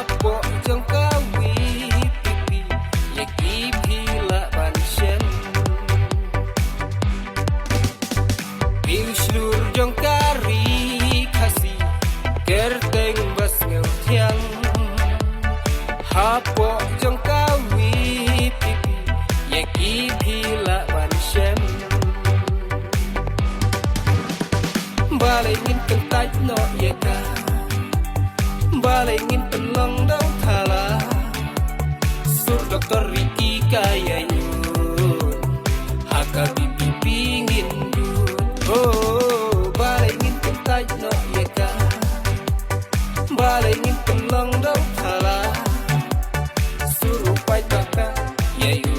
Hapo jong kawi pipi Yaki pila bansyen Piuslur jong kari kasi Kerteng bas ngeu tiang Hapo jong kawi pipi Yaki pila bansyen Balingin kentaj no yeka Balingin penlong dong thala Sur doktor Riki kaya yun Haka pipi pingin dun Oh balingin kentaj no yeka Balingin penlong dong thala Sur upai baka ya yun